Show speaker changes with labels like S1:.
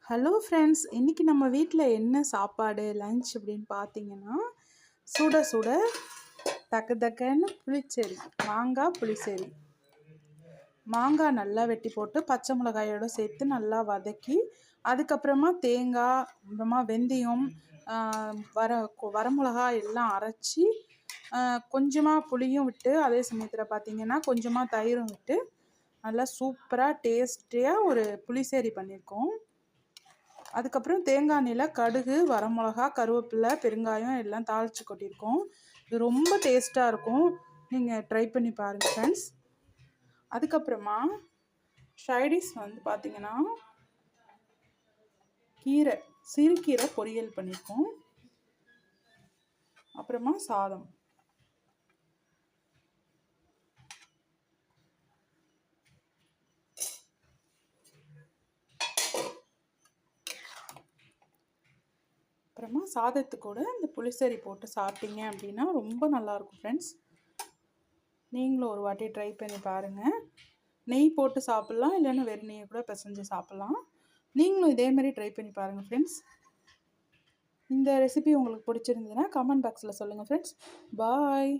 S1: Hello friends, இன்னைக்கு நம்ம வீட்டில் என்ன சாப்பாடு லஞ்ச் அப்படின்னு பார்த்தீங்கன்னா, சுட சுட தக்க தக்கன்னு புளிச்சேரி, மாங்காய் புளிச்சேரி. மாங்காய் நல்லா வெட்டி போட்டு பச்சை மிளகாயோடு சேர்த்து நல்லா வதக்கி, அதுக்கப்புறமா தேங்காய், அப்புறமா வெந்தயம், வர வரமிளகா எல்லாம் அரைச்சி, கொஞ்சமாக புளியும் விட்டு, அதே சமயத்தில் பார்த்தீங்கன்னா கொஞ்சமாக தயிரும் விட்டு நல்லா சூப்பராக டேஸ்டியாக ஒரு புளிச்சேரி பண்ணியிருக்கோம். அதுக்கப்புறம் தேங்காய் எண்ணெயில் கடுகு, வரமிளகா, கருவேப்பிலை, பெருங்காயம் எல்லாம் தாளித்து கொட்டியிருக்கோம். இது ரொம்ப டேஸ்ட்டாக இருக்கும். நீங்கள் ட்ரை பண்ணி பாருங்கள் ஃப்ரெண்ட்ஸ். அதுக்கப்புறமா சைடிஷ் வந்து பார்த்திங்கன்னா கீரை, சிறுகீரை பொரியல் பண்ணியிருக்கோம். அப்புறமா சாதம். அப்புறமா சாதத்து கூட இந்த புளிச்சேரி போட்டு சாப்பிட்டீங்க அப்படின்னா ரொம்ப நல்லாயிருக்கும் ஃப்ரெண்ட்ஸ். நீங்களும் ஒரு வாட்டி ட்ரை பண்ணி பாருங்கள். நெய் போட்டு சாப்பிட்லாம், இல்லைன்னா வெறும் நெய்யை கூட பிசைஞ்சு சாப்பிட்லாம். நீங்களும் இதேமாதிரி ட்ரை பண்ணி பாருங்கள் ஃப்ரெண்ட்ஸ். இந்த ரெசிபி உங்களுக்கு பிடிச்சிருந்ததுன்னா கமெண்ட் பாக்ஸில் சொல்லுங்கள் ஃப்ரெண்ட்ஸ். பாய்.